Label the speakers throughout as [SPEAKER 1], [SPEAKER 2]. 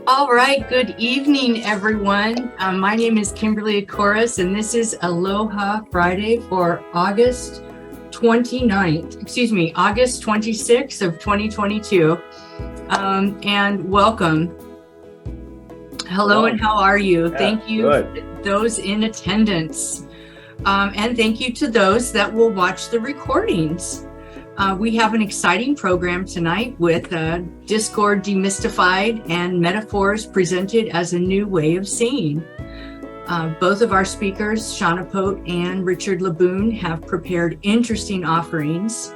[SPEAKER 1] All right, good evening, everyone. My name is Kimberly Akoris, and this is Aloha Friday for August 26th of 2022. And welcome. Hello, and how are you? Thank you, those in attendance. And thank you to those that will watch the recordings. We have an exciting program tonight with Discord demystified and metaphors presented as a new way of seeing. Both of our speakers, Shana Pote and Richard LeBoon, have prepared interesting offerings,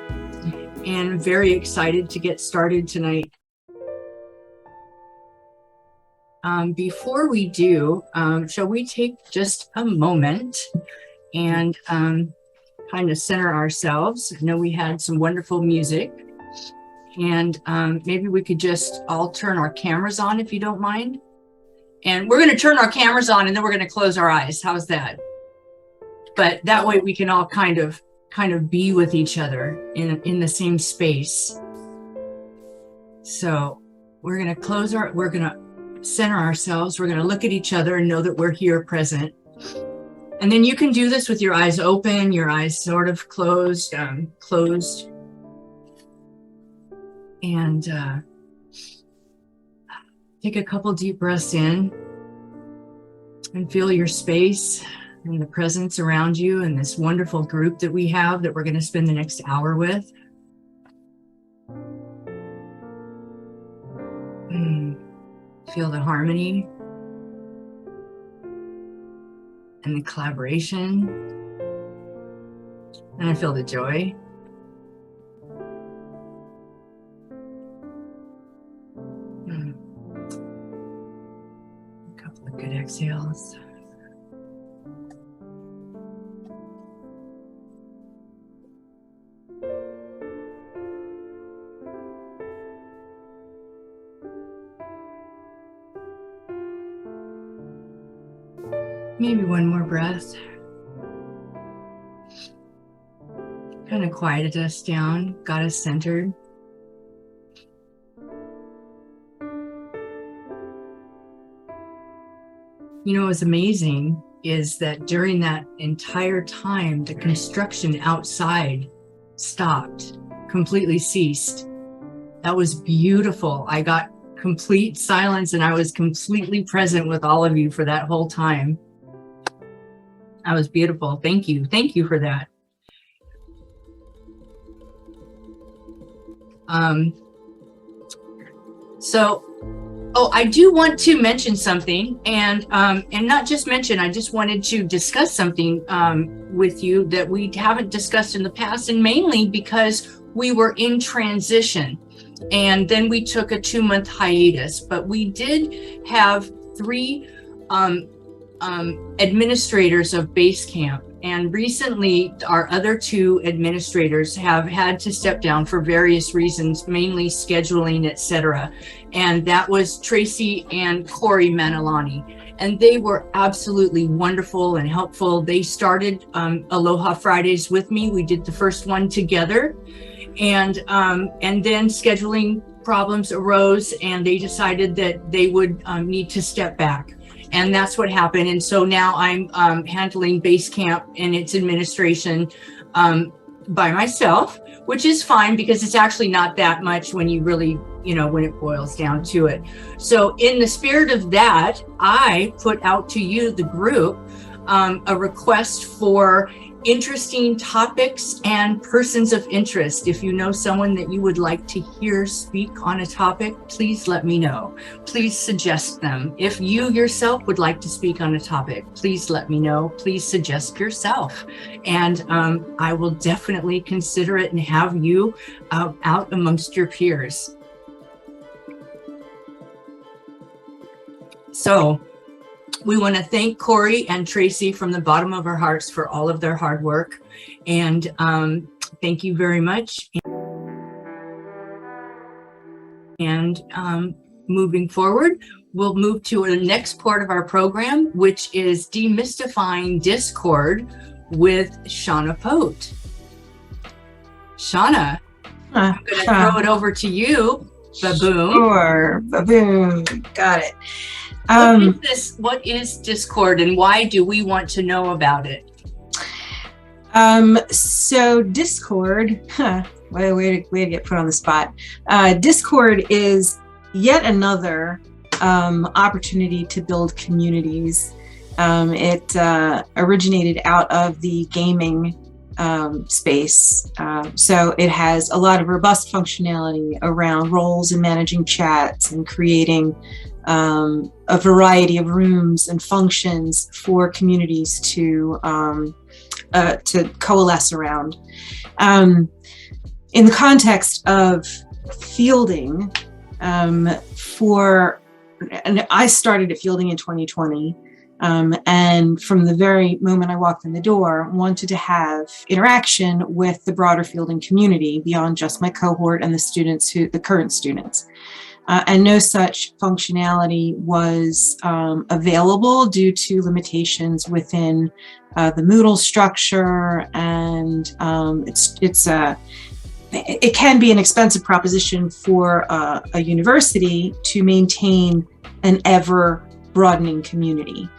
[SPEAKER 1] and I'm very excited to get started tonight. Before we do, shall we take just a moment and kind of center ourselves? I know we had some wonderful music, and maybe we could just all turn our cameras on, if you don't mind. And we're going to turn our cameras on, and then we're going to close our eyes. How's that? But that way we can all kind of be with each other in the same space. So we're going to center ourselves. We're going to look at each other and know that we're here present. And then you can do this with your eyes open, your eyes sort of closed. And take a couple deep breaths in and feel your space and the presence around you and this wonderful group that we have that we're going to spend the next hour with. Feel the harmony and the collaboration, and I feel the joy. A couple of good exhales. Maybe one more breath. Kind of quieted us down, got us centered. You know, what's amazing is that during that entire time, the construction outside stopped, completely ceased. That was beautiful. I got complete silence, and I was completely present with all of you for that whole time. That was beautiful. Thank you. Thank you for that. I do want to mention something, and not just mention, I just wanted to discuss something with you that we haven't discussed in the past, and mainly because we were in transition, and then we took a 2-month hiatus, but we did have 3 administrators of base camp, and recently our other 2 administrators have had to step down for various reasons, mainly scheduling, etc. And that was Tracy and Corey Manalani, and they were absolutely wonderful and helpful. They started Aloha Fridays with me. We did the first one together, and then scheduling problems arose, and they decided that they would need to step back. And that's what happened. And so now I'm handling base camp and its administration by myself, which is fine because it's actually not that much when you really, when it boils down to it. So in the spirit of that, I put out to you, the group, a request for interesting topics and persons of interest. If you know someone that you would like to hear speak on a topic, please let me know. Please suggest them. If you yourself would like to speak on a topic, please let me know. Please suggest yourself. And I will definitely consider it and have you out amongst your peers. So we want to thank Corey and Tracy from the bottom of our hearts for all of their hard work. And thank you very much. And moving forward, we'll move to the next part of our program, which is Demystifying Discord with Shana Pote. Shana, I'm going to throw it over to you. LeBoon.
[SPEAKER 2] Sure, LeBoon, got it.
[SPEAKER 1] What is Discord, and why do we want to know about it?
[SPEAKER 2] So Discord, way to get put on the spot. Discord is yet another opportunity to build communities. It originated out of the gaming space. So it has a lot of robust functionality around roles and managing chats and creating a variety of rooms and functions for communities to coalesce around. In the context of fielding, and I started at fielding in 2020, and from the very moment I walked in the door, wanted to have interaction with the broader fielding community beyond just my cohort and the current students. And no such functionality was available due to limitations within the Moodle structure, and it can be an expensive proposition for a university to maintain an ever broadening community.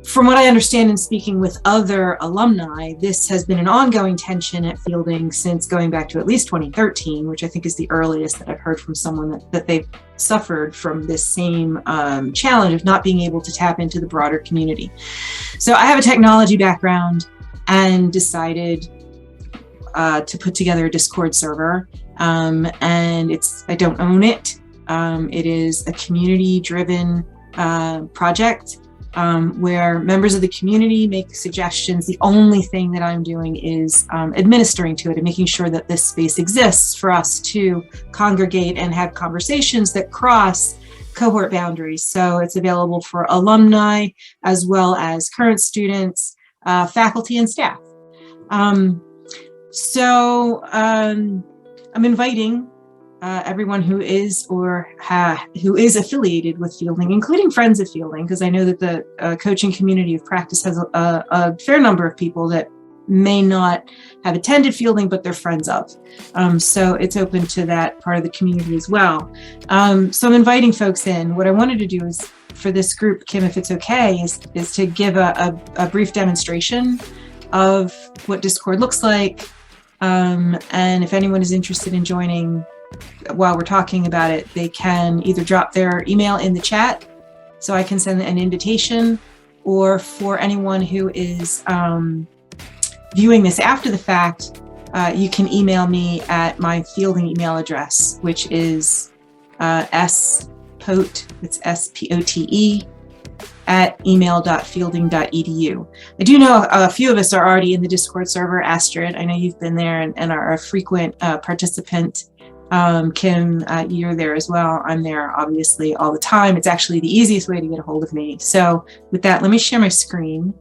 [SPEAKER 2] From what I understand in speaking with other alumni, this has been an ongoing tension at fielding since going back to at least 2013, which I think is the earliest that I've heard from someone that they've suffered from this same challenge of not being able to tap into the broader community. So I have a technology background and decided to put together a Discord server, and I don't own it. It is a community-driven project where members of the community make suggestions. The only thing that I'm doing is administering to it and making sure that this space exists for us to congregate and have conversations that cross cohort boundaries. So it's available for alumni as well as current students, faculty, and staff. I'm inviting everyone who is affiliated with fielding, including friends of fielding, because I know that the coaching community of practice has a fair number of people that may not have attended fielding, but they're friends of. So it's open to that part of the community as well. So I'm inviting folks in. What I wanted to do is, for this group, Kim, if it's okay, is to give a brief demonstration of what Discord looks like. And if anyone is interested in joining while we're talking about it, they can either drop their email in the chat so I can send an invitation, or for anyone who is viewing this after the fact, you can email me at my fielding email address, which is spote, it's SPOTE, at email.fielding.edu. I do know a few of us are already in the Discord server. Astrid, I know you've been there and are a frequent participant. Kim, you're there as well. I'm there obviously all the time. It's actually the easiest way to get a hold of me. So with that, let me share my screen.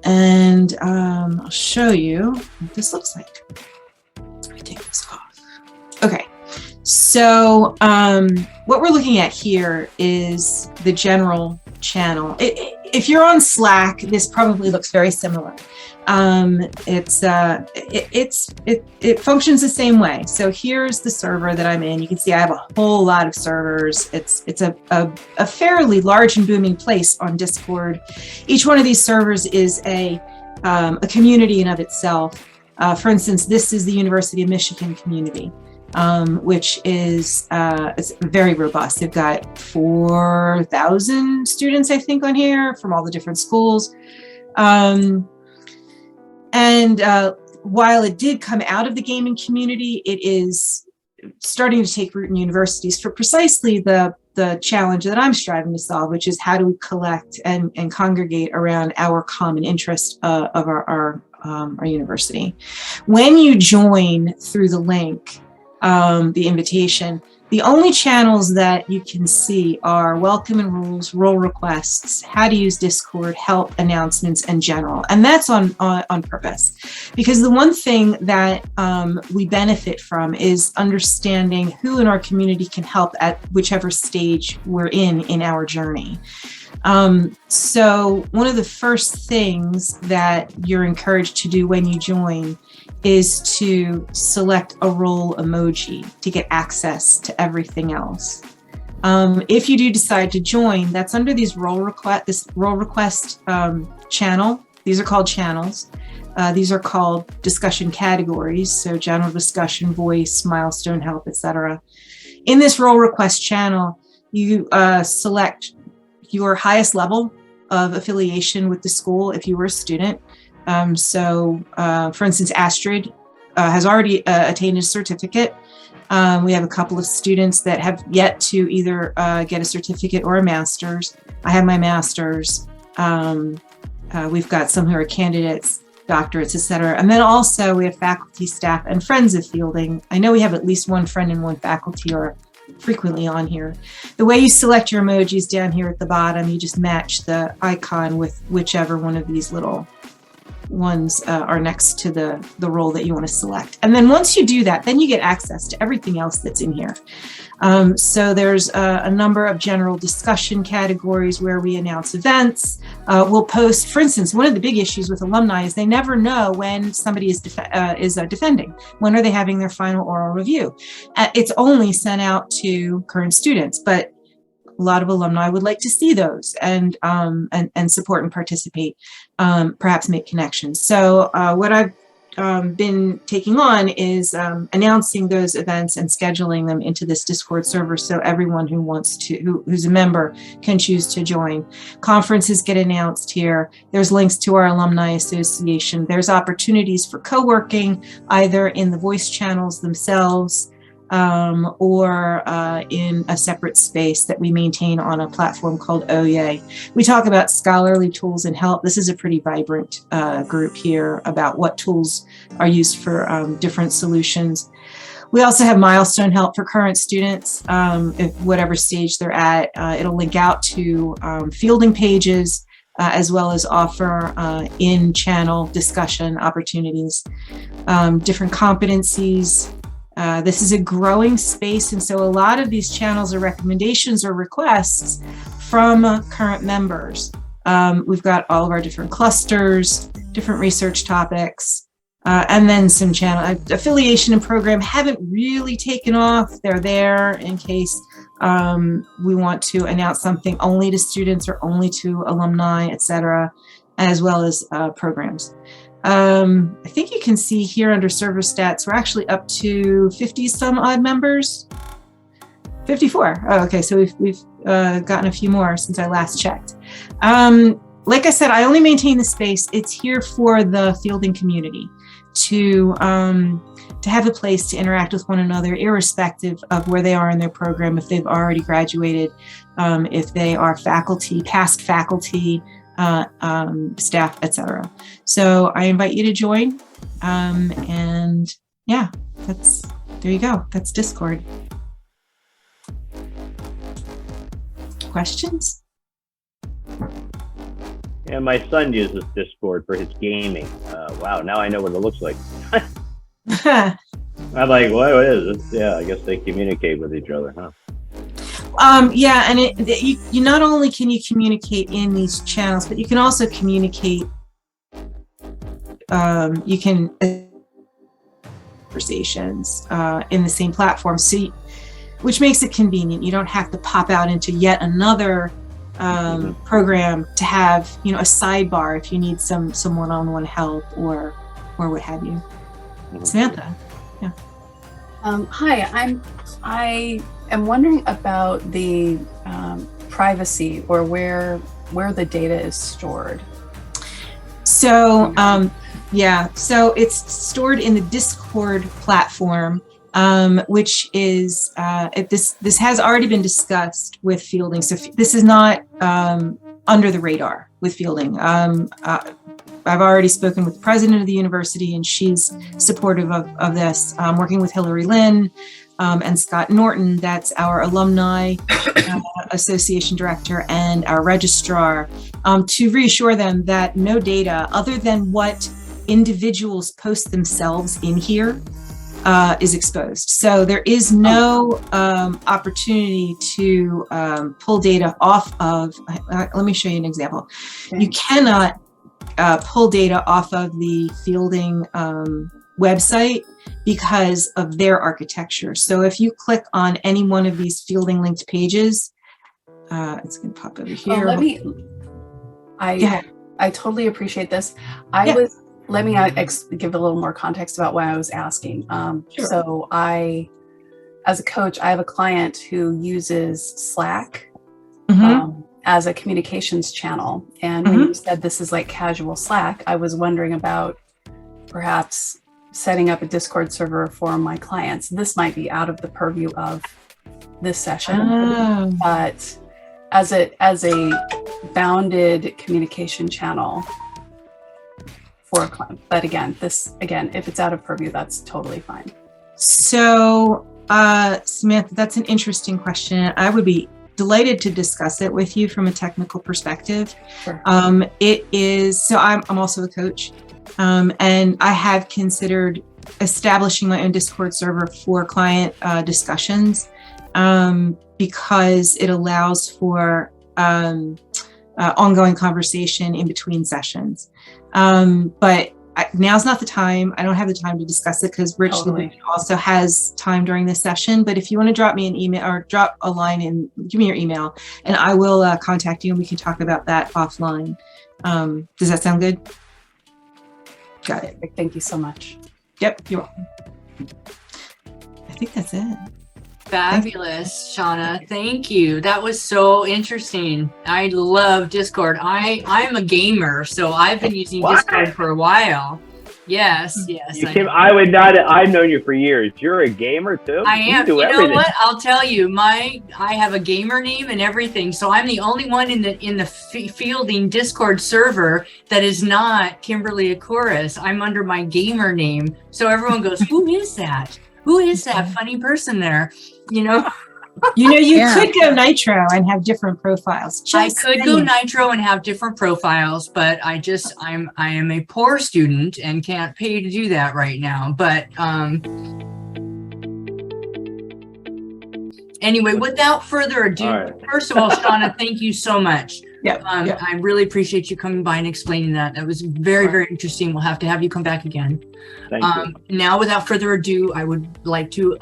[SPEAKER 2] And I'll show you what this looks like. Let me take this off. Okay. So what we're looking at here is the general channel. If you're on Slack, this probably looks very similar. It functions the same way. So here's the server that I'm in. You can see I have a whole lot of servers. It's a fairly large and booming place on Discord. Each one of these servers is a community in of itself. For instance, this is the University of Michigan community, which is it's very robust. They've got 4,000 students, I think, on here from all the different schools. And while it did come out of the gaming community, it is starting to take root in universities for precisely the challenge that I'm striving to solve, which is how do we collect and congregate around our common interest of our university. When you join through the link, the invitation, the only channels that you can see are welcome and rules, role requests, how to use Discord, help, announcements, and general. And that's on purpose, because the one thing that we benefit from is understanding who in our community can help at whichever stage we're in our journey. So one of the first things that you're encouraged to do when you join is to select a role emoji to get access to everything else. If you do decide to join, that's under this role request channel. These are called channels. These are called discussion categories. So general discussion, voice, milestone help, etc. In this role request channel, you select your highest level of affiliation with the school if you were a student. For instance, Astrid has already attained a certificate. We have a couple of students that have yet to either get a certificate or a master's. I have my master's. We've got some who are candidates, doctorates, etc. And then also we have faculty, staff, and friends of fielding. I know we have at least one friend and one faculty are frequently on here. The way you select your emojis down here at the bottom, you just match the icon with whichever one of these little ones are next to the role that you want to select. And then once you do that, then you get access to everything else that's in here. So there's a number of general discussion categories where we announce events. We'll post, for instance, one of the big issues with alumni is they never know when somebody is defending. When are they having their final oral review? It's only sent out to current students, but a lot of alumni would like to see those and support and participate, perhaps make connections. So what I've been taking on is announcing those events and scheduling them into this Discord server so everyone who wants to, who's a member, can choose to join. Conferences get announced here. There's links to our alumni association. There's opportunities for co-working either in the voice channels themselves or in a separate space that we maintain on a platform called OYE. We talk about scholarly tools and help. This is a pretty vibrant group here about what tools are used for different solutions. We also have milestone help for current students, at whatever stage they're at. It'll link out to fielding pages, as well as offer in-channel discussion opportunities, different competencies. This is a growing space, and so a lot of these channels are recommendations or requests from current members. We've got all of our different clusters, different research topics, and then some channel affiliation and program haven't really taken off. They're there in case we want to announce something only to students or only to alumni, etc., as well as programs. I think you can see here under server stats, we're actually up to 50 some odd members. 54. Oh, okay. So we've gotten a few more since I last checked. Like I said, I only maintain the space. It's here for the fielding community to have a place to interact with one another, irrespective of where they are in their program, if they've already graduated, if they are faculty, past faculty, staff, etc. So I invite you to join, and yeah, there you go. That's Discord. Questions?
[SPEAKER 3] Yeah, my son uses Discord for his gaming. Wow, now I know what it looks like. I'm like, what is this? Yeah, I guess they communicate with each other, huh?
[SPEAKER 2] Yeah, and you not only can you communicate in these channels, but you can also communicate. You can conversations in the same platform, which makes it convenient. You don't have to pop out into yet another program to have a sidebar if you need some one-on-one help or what have you. Samantha, yeah.
[SPEAKER 4] Hi, I am wondering about the privacy or where the data is stored.
[SPEAKER 2] So so it's stored in the Discord platform, which is this has already been discussed with fielding. So this is not under the radar with fielding. I've already spoken with the president of the university, and she's supportive of this. Working with Hillary Lynn and Scott Norton, that's our alumni association director and our registrar, to reassure them that no data other than what individuals post themselves in here is exposed. So there is no opportunity to pull data off of, let me show you an example.
[SPEAKER 4] Okay.
[SPEAKER 2] You cannot pull data off of the Fielding website because of their architecture. So if you click on any one of these Fielding linked pages, it's going to pop over here.
[SPEAKER 4] I totally appreciate this. Let me give a little more context about why I was asking.
[SPEAKER 2] Sure.
[SPEAKER 4] So as a coach, I have a client who uses Slack as a communications channel. And when you said this is like casual Slack, I was wondering about perhaps setting up a Discord server for my clients. This might be out of the purview of this session, but as a bounded communication channel for a client. But again, if it's out of purview, that's totally fine.
[SPEAKER 2] So, Samantha, that's an interesting question. I would be delighted to discuss it with you from a technical perspective.
[SPEAKER 4] Sure.
[SPEAKER 2] It is, so I'm also a coach, and I have considered establishing my own Discord server for client discussions, because it allows for ongoing conversation in between sessions. But now's not the time. I don't have the time to discuss it because Rich also has time during this session. But if you want to drop me an email or drop a line and give me your email, and I will contact you and we can talk about that offline. Does that sound good? Got it.
[SPEAKER 4] Thank you so much.
[SPEAKER 2] Yep, you're welcome. I think that's it.
[SPEAKER 1] Fabulous, Shana. Thank you. That was so interesting. I love Discord. I'm a gamer, so I've been using Discord for a while. Yes.
[SPEAKER 3] I would not. I've known you for years. You're a gamer too.
[SPEAKER 1] I am. You know
[SPEAKER 3] everything.
[SPEAKER 1] what? I'll tell you. I have a gamer name and everything. So I'm the only one in the Fielding Discord server that is not Kimberly Akoris. I'm under my gamer name. So everyone goes, "Who is that? Who is that funny person there?" You know.
[SPEAKER 2] You could go Nitro and have different profiles.
[SPEAKER 1] I could go Nitro and have different profiles, but I am a poor student and can't pay to do that right now. But anyway, without further ado, First of all, Shana, thank you so much. I really appreciate you coming by and explaining that. That was very, very interesting. We'll have to have you come back again.
[SPEAKER 3] Thank you.
[SPEAKER 1] Now, without further ado, I would like to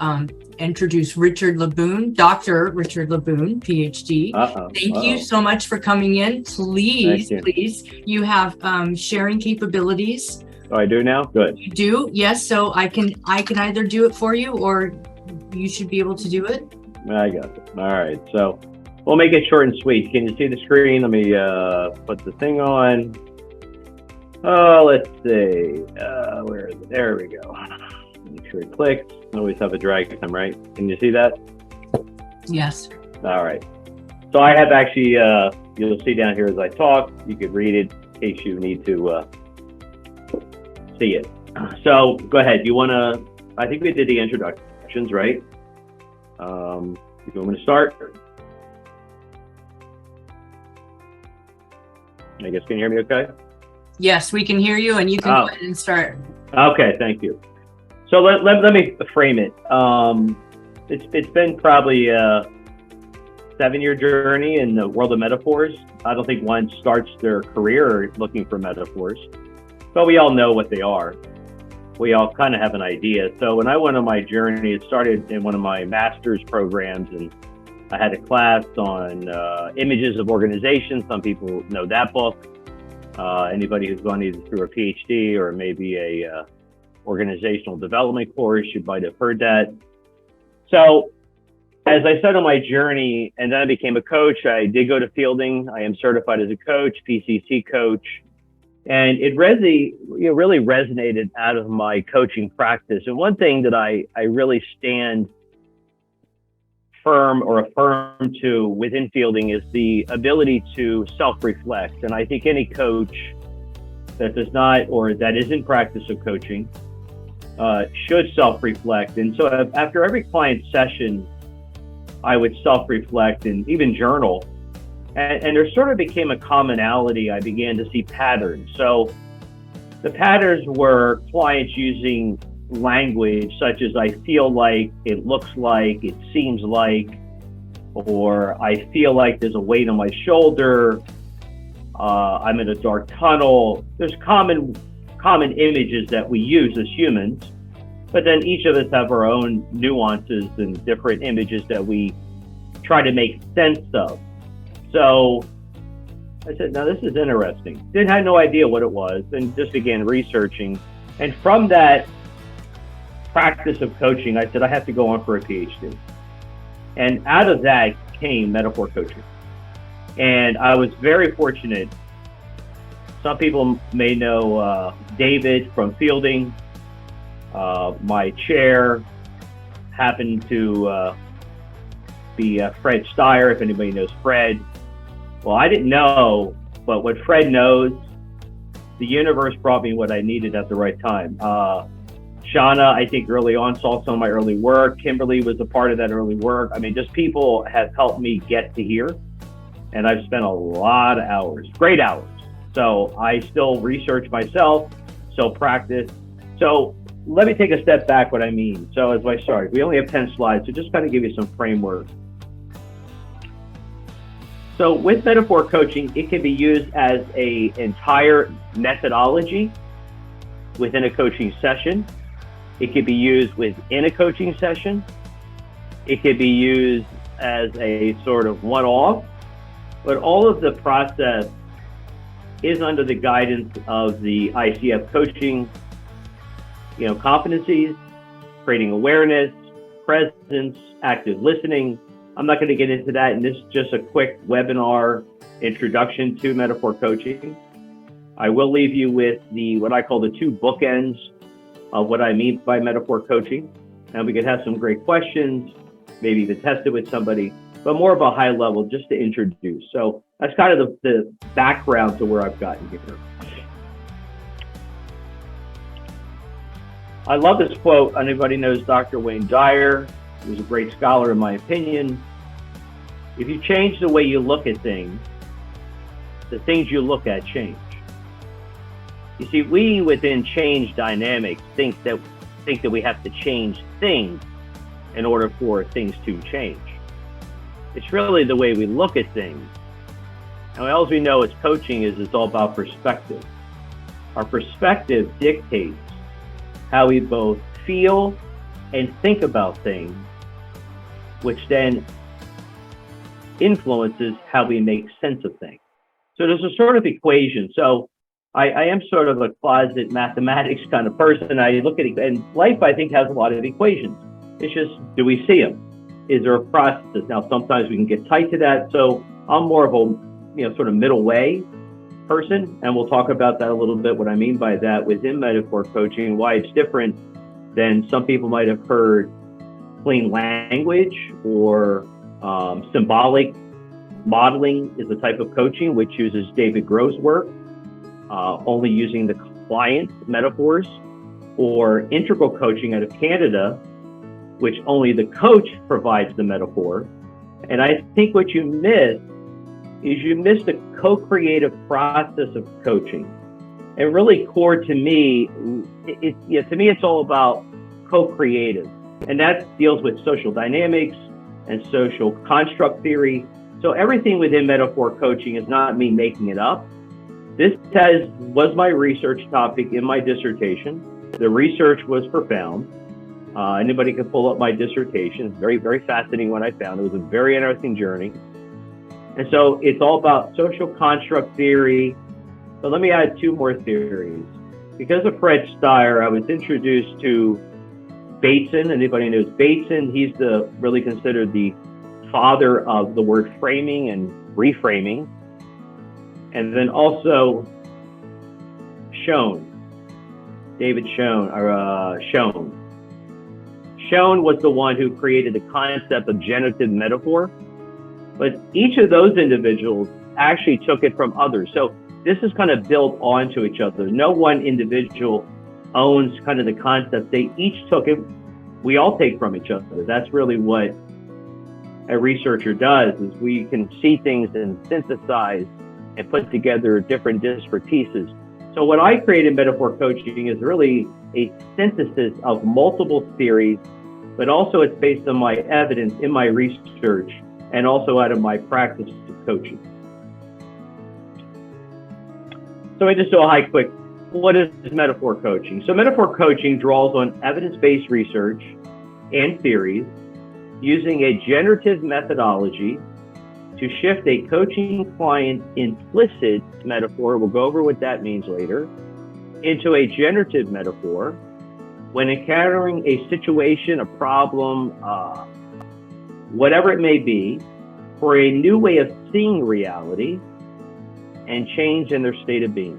[SPEAKER 1] introduce Richard LeBoon, Dr. Richard LeBoon, PhD. Thank you so much for coming in. Please, you have sharing capabilities.
[SPEAKER 3] Oh, I do now? Good.
[SPEAKER 1] You do? Yes. So I can either do it for you or you should be able to do it.
[SPEAKER 3] I got it. All right. So we'll make it short and sweet. Can you see the screen? Let me put the thing on. Oh, let's see. Where is it? There we go. Make sure it clicks. Always have a drag time, right? Can you see that?
[SPEAKER 1] Yes.
[SPEAKER 3] All right. So I have actually, you'll see down here as I talk, you could read it in case you need to see it. So go ahead. You want to, I think we did the introductions, right? If you want me to start. I guess, can you hear me okay?
[SPEAKER 1] Yes, we can hear you and you can go ahead and start.
[SPEAKER 3] Okay, thank you. So let me frame it. It's been probably a 7-year journey in the world of metaphors. I don't think one starts their career looking for metaphors, but we all know what they are. We all kind of have an idea. So when I went on my journey, it started in one of my master's programs, and I had a class on images of organizations. Some people know that book. Anybody who's gone either through a PhD or maybe a organizational development course, you might have heard that. So as I said on my journey, and then I became a coach, I did go to Fielding. I am certified as a coach, PCC coach. And it really resonated out of my coaching practice. And one thing that I really stand firm or affirm to within Fielding is the ability to self-reflect. And I think any coach that does not, or that is in practice of coaching, should self-reflect. And so after every client session, I would self-reflect and even journal. And there sort of became a commonality. I began to see patterns. So the patterns were clients using language such as I feel like, it looks like, it seems like, or I feel like there's a weight on my shoulder, I'm in a dark tunnel. There's common images that we use as humans, but then each of us have our own nuances and different images that we try to make sense of. So I said, now this is interesting. Had no idea what it was, and just began researching. And from that practice of coaching, I said, I have to go on for a PhD. And out of that came metaphor coaching. And I was very fortunate. Some people may know David from Fielding. My chair happened to be Fred Steyer, if anybody knows Fred. Well, I didn't know, but what Fred knows, the universe brought me what I needed at the right time. Shana, I think early on, saw some of my early work. Kimberly was a part of that early work. I mean, just people have helped me get to here. And I've spent a lot of hours, great hours. So I still research myself, still practice. So let me take a step back what I mean. So as I started, we only have 10 slides, so just kind of give you some framework. So with metaphor coaching, it can be used as an entire methodology within a coaching session. It could be used within a coaching session. It could be used as a sort of one-off, but all of the process is under the guidance of the ICF coaching, competencies, creating awareness, presence, active listening. I'm not going to get into that, and this is just a quick webinar introduction to metaphor coaching. I will leave you with what I call the two bookends of what I mean by metaphor coaching. And we could have some great questions, maybe even test it with somebody, but more of a high level just to introduce. So that's kind of the background to where I've gotten here. I love this quote. Anybody knows Dr. Wayne Dyer? He was a great scholar in my opinion. If you change the way you look at things, the things you look at change. You see, we within change dynamics think that we have to change things in order for things to change. It's really the way we look at things. And all we know as coaching is it's all about perspective. Our perspective dictates how we both feel and think about things, which then influences how we make sense of things. So there's a sort of equation. So I am sort of a closet mathematics kind of person. I look at it, and life, I think, has a lot of equations. It's just, do we see them? Is there a process? Now, sometimes we can get tight to that. So I'm more of a, sort of middle way person. And we'll talk about that a little bit, what I mean by that within metaphor coaching, why it's different than some people might have heard plain language or symbolic modeling is a type of coaching, which uses David Grove's work, only using the client metaphors, or integral coaching out of Canada, which only the coach provides the metaphor. And I think what you miss is the co-creative process of coaching. And really core to me, it's all about co-creative. And that deals with social dynamics and social construct theory. So everything within metaphor coaching is not me making it up. This was my research topic in my dissertation. The research was profound. Anybody can pull up my dissertation. It's very, very fascinating what I found. It was a very interesting journey. And so it's all about social construct theory. So let me add two more theories. Because of Fred Steyer, I was introduced to Bateson. Anybody knows Bateson? He's really considered the father of the word framing and reframing. And then also David Shone. Shone was the one who created the concept of generative metaphor, but each of those individuals actually took it from others. So this is kind of built onto each other. No one individual owns kind of the concept. They each took it. We all take from each other. That's really what a researcher does, is we can see things and synthesize and put together different disparate pieces. So what I created metaphor coaching is really a synthesis of multiple theories, but also it's based on my evidence in my research and also out of my practice of coaching. So I just do a high quick, what is metaphor coaching? So metaphor coaching draws on evidence-based research and theories using a generative methodology to shift a coaching client's implicit metaphor, we'll go over what that means later, into a generative metaphor when encountering a situation, a problem, whatever it may be, for a new way of seeing reality and change in their state of being.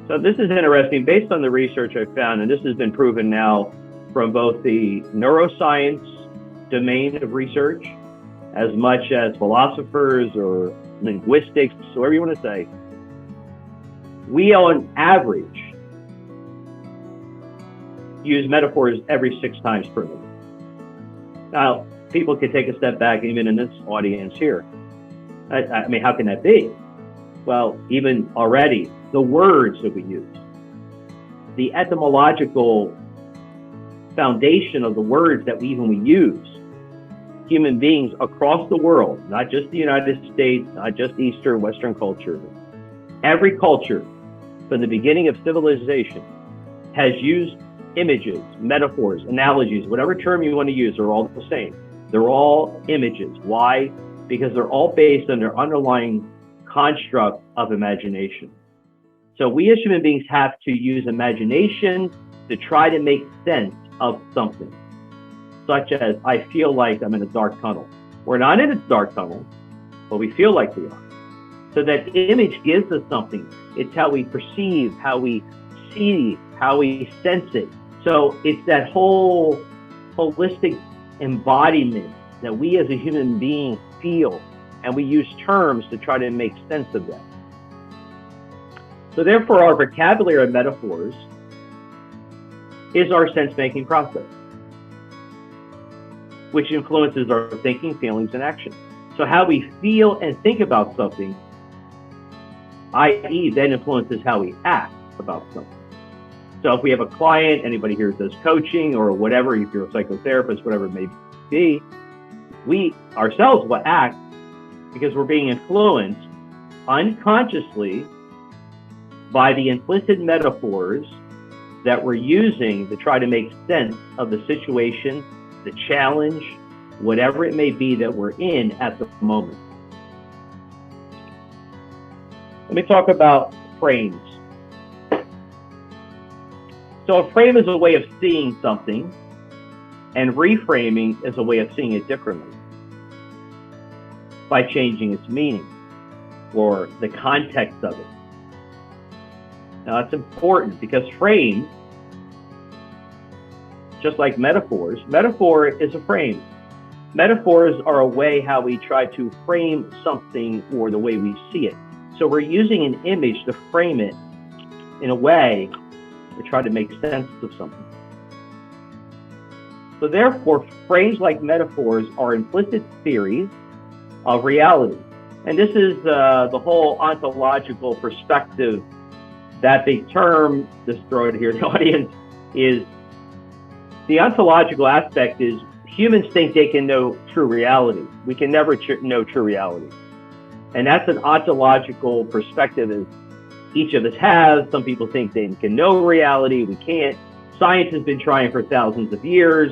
[SPEAKER 3] So this is interesting. Based on the research I found, and this has been proven now from both the neuroscience domain of research, as much as philosophers or linguistics, whatever you want to say, we on average use metaphors every 6 times per minute. Now, people can take a step back, even in this audience here. I mean, how can that be? Well, even already, the words that we use, the etymological foundation of the words that we use, human beings across the world, not just the United States, not just Eastern, Western culture, every culture from the beginning of civilization has used images, metaphors, analogies, whatever term you want to use, they're all the same. They're all images. Why? Because they're all based on their underlying construct of imagination. So we as human beings have to use imagination to try to make sense of something, such as, I feel like I'm in a dark tunnel. We're not in a dark tunnel, but we feel like we are. So that image gives us something. It's how we perceive, how we see, how we sense it. So it's that whole holistic embodiment that we as a human being feel, and we use terms to try to make sense of that. So therefore, our vocabulary of metaphors is our sense-making process, which influences our thinking, feelings, and actions. So how we feel and think about something, i.e., then influences how we act about something. So if we have a client, anybody here does coaching or whatever, if you're a psychotherapist, whatever it may be, we ourselves will act because we're being influenced unconsciously by the implicit metaphors that we're using to try to make sense of the situation, the challenge, whatever it may be that we're in at the moment. Let me talk about frames. So a frame is a way of seeing something, and reframing is a way of seeing it differently by changing its meaning or the context of it. Now that's important because frames, just like metaphors, metaphor is a frame. Metaphors are a way how we try to frame something or the way we see it. So we're using an image to frame it in a way to try to make sense of something. So therefore, frames like metaphors are implicit theories of reality. And this is the whole ontological perspective. That big term, just throw it here in the audience, is the ontological aspect is humans think they can know true reality. We can never know true reality. And that's an ontological perspective that each of us has. Some people think they can know reality. We can't. Science has been trying for thousands of years.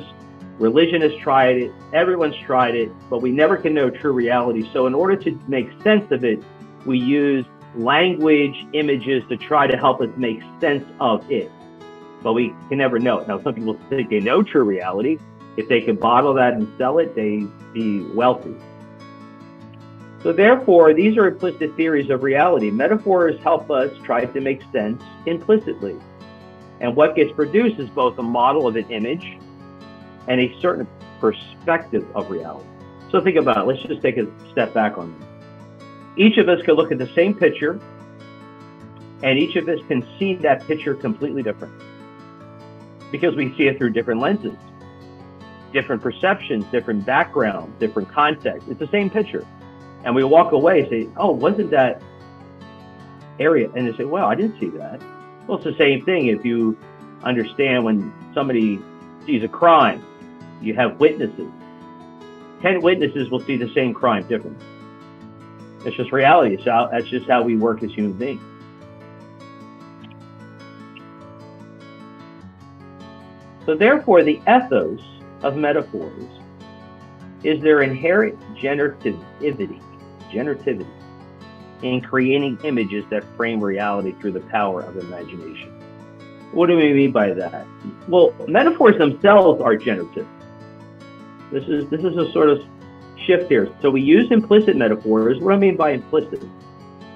[SPEAKER 3] Religion has tried it. Everyone's tried it, but we never can know true reality. So in order to make sense of it, we use language, images to try to help us make sense of it. But we can never know it. Now, some people think they know true reality. If they can bottle that and sell it, they'd be wealthy. So therefore, these are implicit theories of reality. Metaphors help us try to make sense implicitly. And what gets produced is both a model of an image and a certain perspective of reality. So think about it. Let's just take a step back on this. Each of us can look at the same picture, and each of us can see that picture completely different because we see it through different lenses, different perceptions, different backgrounds, different context. It's the same picture. And we walk away and say, oh, wasn't that area? And they say, well, I didn't see that. Well, it's the same thing if you understand when somebody sees a crime, you have witnesses. 10 witnesses will see the same crime differently. It's just reality. That's just how we work as human beings. So therefore, the ethos of metaphors is their inherent generativity in creating images that frame reality through the power of imagination. What do we mean by that? Well, metaphors themselves are generative. This is a sort of shift here. So we use implicit metaphors. What do I mean by implicit?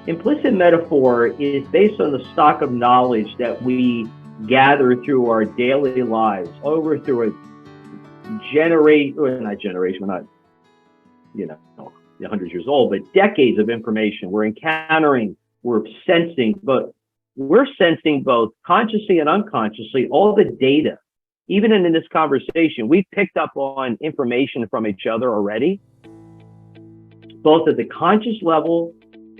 [SPEAKER 3] Implicit metaphor is based on the stock of knowledge that we gather through our daily lives, through a not generation, we're not, 100 years old, but decades of information we're encountering, we're sensing both consciously and unconsciously, all the data. Even in this conversation, we picked up on information from each other already, both at the conscious level,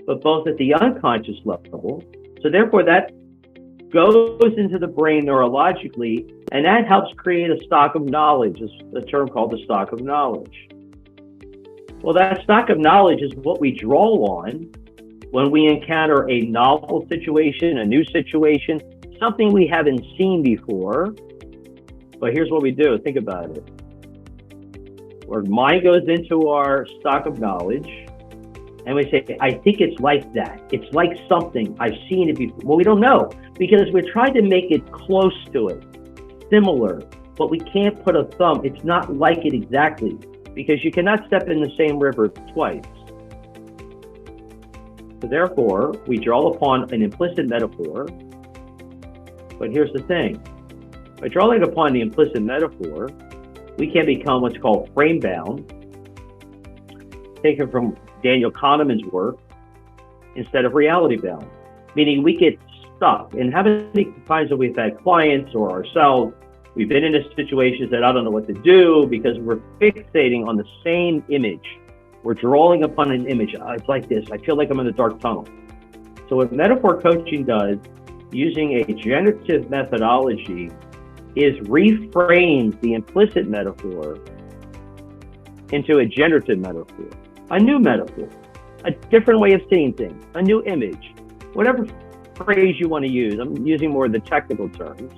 [SPEAKER 3] but both at the unconscious level. So therefore, that goes into the brain neurologically, and that helps create a stock of knowledge. It's a term called the stock of knowledge. Well, that stock of knowledge is what we draw on when we encounter a novel situation, a new situation, something we haven't seen before. But here's what we do. Think about it. Our mind goes into our stock of knowledge, and we say, I think it's like that. It's like something. I've seen it before. Well, we don't know, because we're trying to make it close to it, similar, but we can't put a thumb. It's not like it exactly, because you cannot step in the same river twice. So therefore, we draw upon an implicit metaphor. But here's the thing. By drawing upon the implicit metaphor, we can become what's called frame-bound, taken from Daniel Kahneman's work, instead of reality-bound, meaning we get stuck. And how many times have we had clients or ourselves, we've been in situations that I don't know what to do because we're fixating on the same image. We're drawing upon an image. It's like this. I feel like I'm in a dark tunnel. So what metaphor coaching does, using a generative methodology, is reframes the implicit metaphor into a generative metaphor, a new metaphor, a different way of seeing things, a new image, whatever phrase you want to use. I'm using more of the technical terms.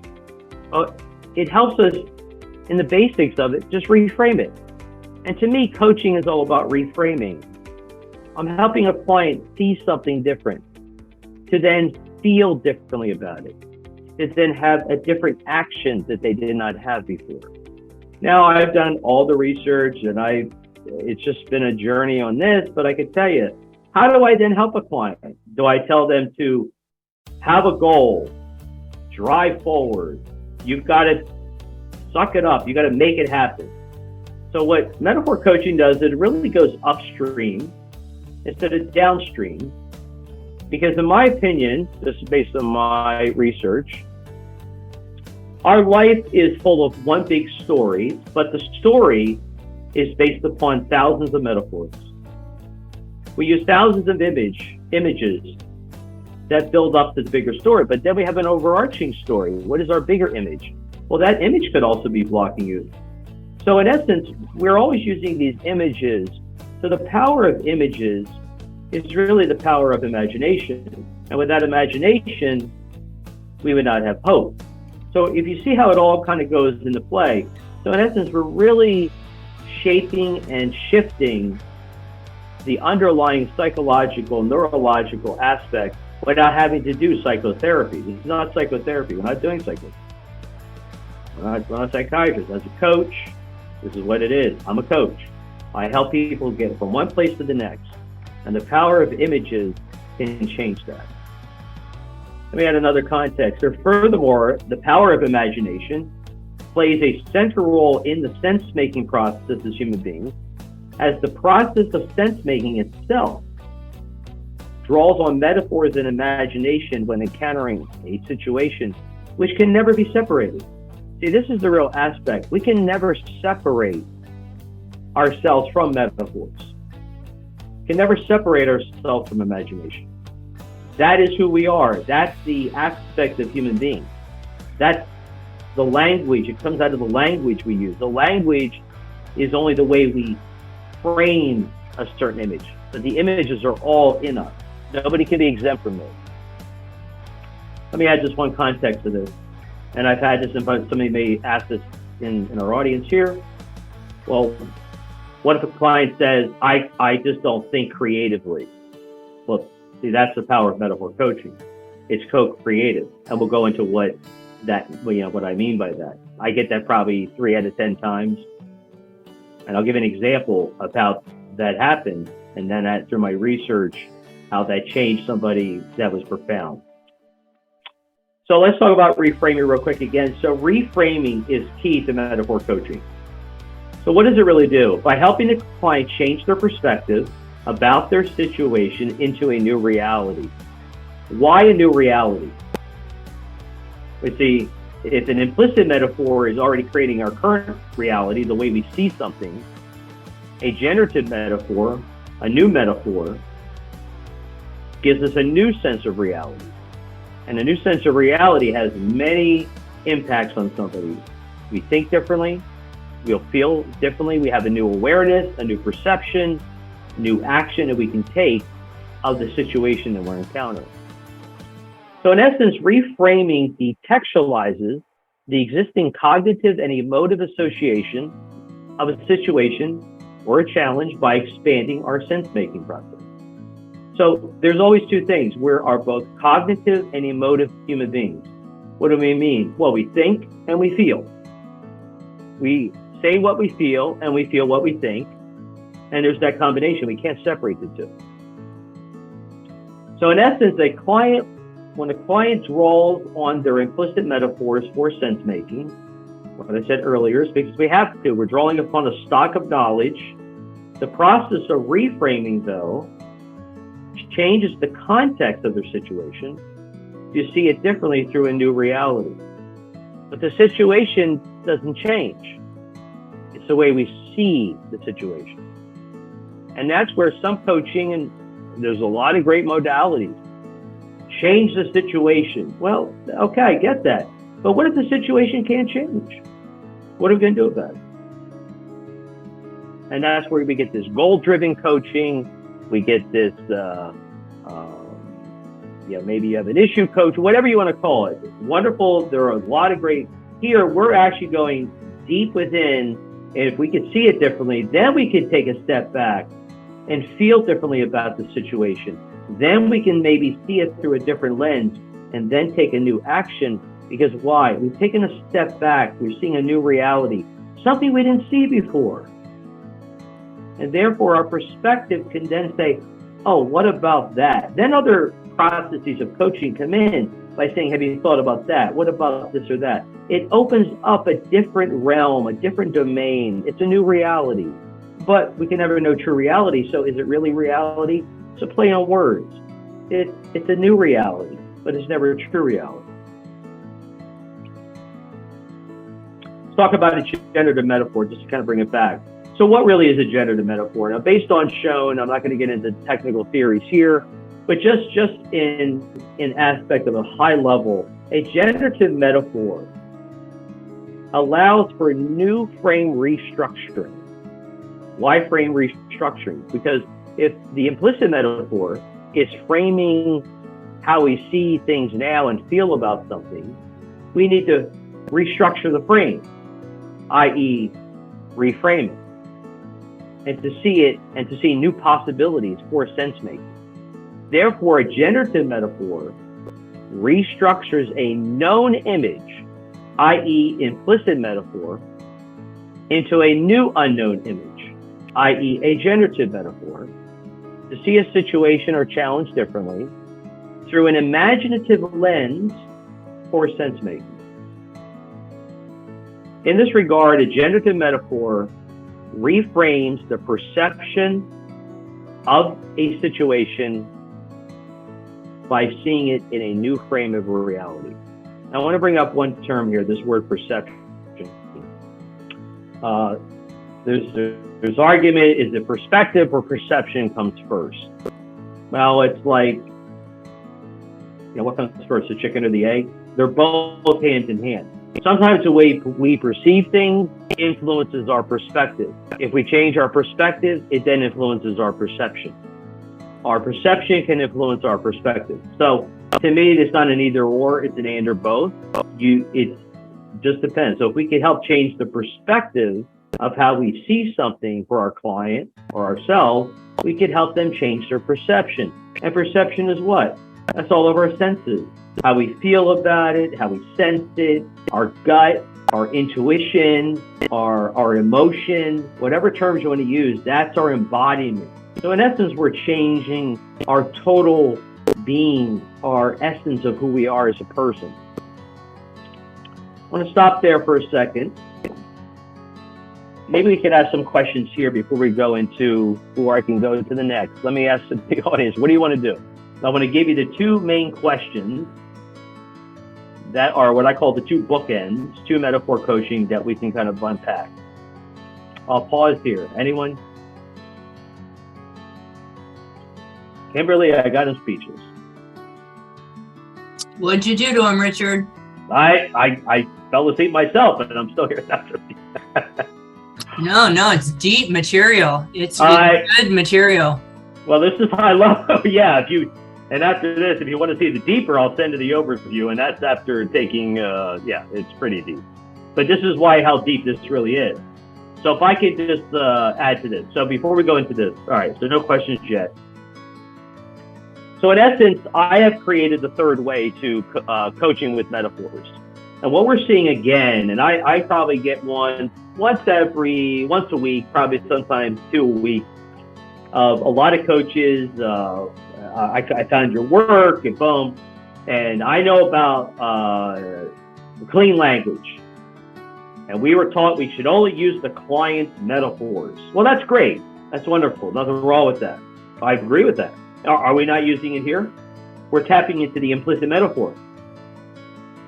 [SPEAKER 3] It helps us in the basics of it, just reframe it. And to me, coaching is all about reframing. I'm helping a client see something different, to then feel differently about it, to then have a different action that they did not have before. Now, I've done all the research and it's just been a journey on this, but I can tell you, how do I then help a client? Do I tell them to have a goal, drive forward? You've got to suck it up. You got to make it happen. So what metaphor coaching does, it really goes upstream instead of downstream. Because in my opinion, this is based on my research, our life is full of one big story, but the story is based upon thousands of metaphors. We use thousands of images that build up to the bigger story, but then we have an overarching story. What is our bigger image? Well, that image could also be blocking you. So in essence, we're always using these images. So the power of images is really the power of imagination. And without imagination, we would not have hope. So if you see how it all kind of goes into play, so in essence, we're really shaping and shifting the underlying psychological, neurological aspect without having to do psychotherapy. It's not psychotherapy. We're not doing psychotherapy. We're not a psychiatrist. As a coach, this is what it is. I'm a coach. I help people get from one place to the next. And the power of images can change that. Let me add another context. Or furthermore, the power of imagination plays a central role in the sense-making process as human beings, as the process of sense-making itself draws on metaphors and imagination when encountering a situation, which can never be separated. See, this is the real aspect. We can never separate ourselves from metaphors. can never separate ourselves from imagination. That is who we are. That's the aspect of human beings. That's the language. It comes out of the language we use. The language is only the way we frame a certain image, but the images are all in us. Nobody can be exempt from those. Let me add just one context to this. And I've had this, and somebody may ask this in our audience here. Well, what if a client says, I just don't think creatively? Well, see, that's the power of metaphor coaching. It's co-creative. And we'll go into what I mean by that. I get that probably 3 out of 10 times. And I'll give an example of how that happened. And then through my research, how that changed somebody that was profound. So let's talk about reframing real quick again. So reframing is key to metaphor coaching. So what does it really do? By helping the client change their perspective about their situation into a new reality. Why a new reality? We see, if an implicit metaphor is already creating our current reality, the way we see something, a generative metaphor, a new metaphor, gives us a new sense of reality. And a new sense of reality has many impacts on somebody. We think differently, we'll feel differently, we have a new awareness, a new perception, new action that we can take of the situation that we're encountering. So in essence, reframing detextualizes the existing cognitive and emotive association of a situation or a challenge by expanding our sense-making process. So there's always two things. We are both cognitive and emotive human beings. What do we mean? Well, we think and we feel. We say what we feel and we feel what we think. And there's that combination. We can't separate the two. So in essence, when a client draws on their implicit metaphors for sense making, what I said earlier is because we have to. We're drawing upon a stock of knowledge. The process of reframing, though, changes the context of their situation. You see it differently through a new reality. But the situation doesn't change. It's the way we see the situation. And that's where some coaching, and there's a lot of great modalities, change the situation. Well, okay, I get that. But what if the situation can't change? What are we going to do about it? And that's where we get this goal-driven coaching. We get this, maybe you have an issue coach, whatever you want to call it. It's wonderful. There are a lot of great. Here, we're actually going deep within. And if we could see it differently, then we could take a step back and feel differently about the situation. Then we can maybe see it through a different lens and then take a new action. Because why? We've taken a step back. We're seeing a new reality, something we didn't see before. And therefore, our perspective can then say, oh, what about that? Then other processes of coaching come in by saying, have you thought about that? What about this or that? It opens up a different realm, a different domain. It's a new reality. But we can never know true reality. So is it really reality? It's a play on words. It's a new reality, but it's never a true reality. Let's talk about a generative metaphor, just to kind of bring it back. So what really is a generative metaphor? Now, based on shown, I'm not going to get into technical theories here, but just in aspect of a high level, a generative metaphor allows for new frame restructuring. Why frame restructuring? Because if the implicit metaphor is framing how we see things now and feel about something, we need to restructure the frame, i.e. reframe it, and to see it and to see new possibilities for sense making. Therefore, a generative metaphor restructures a known image, i.e. implicit metaphor, into a new unknown image, i.e. a generative metaphor, to see a situation or challenge differently through an imaginative lens for sense making. In this regard, a generative metaphor reframes the perception of a situation by seeing it in a new frame of reality. Now, I want to bring up one term here, this word perception. There's There's argument, is it perspective or perception comes first? Well, it's like, what comes first, the chicken or the egg? They're both hand in hand. Sometimes the way we perceive things influences our perspective. If we change our perspective, it then influences our perception. Our perception can influence our perspective. So to me, it's not an either or, it's an and or both. It just depends. So if we can help change the perspective of how we see something for our client or ourselves, we could help them change their perception. And perception is what? That's all of our senses. How we feel about it, how we sense it, our gut, our intuition, our emotion, whatever terms you want to use, that's our embodiment. So in essence, we're changing our total being, our essence of who we are as a person. I want to stop there for a second. Maybe we could ask some questions here before we go into, or I can go to the next. Let me ask the audience, what do you want to do? I want to give you the two main questions that are what I call the two bookends, two metaphor coaching that we can kind of unpack. I'll pause here. Anyone? Kimberly, I got him speechless.
[SPEAKER 1] What'd you do to him, Richard?
[SPEAKER 3] I fell asleep myself, and I'm still here after.
[SPEAKER 1] No, it's deep material. It's good material.
[SPEAKER 3] Well, this is I love. Yeah, and after this, if you want to see the deeper, I'll send you the overview, and that's after taking. It's pretty deep. But this is how deep this really is. So if I could just add to this. So before we go into this, all right. So no questions yet. So in essence, I have created the third way to coaching with metaphors. And what we're seeing again, and I probably get once a week, probably sometimes 2 a week, of a lot of coaches. I found your work and boom, and I know about clean language. And we were taught we should only use the client's metaphors. Well, that's great. That's wonderful. Nothing wrong with that. I agree with that. Are we not using it here? We're tapping into the implicit metaphor.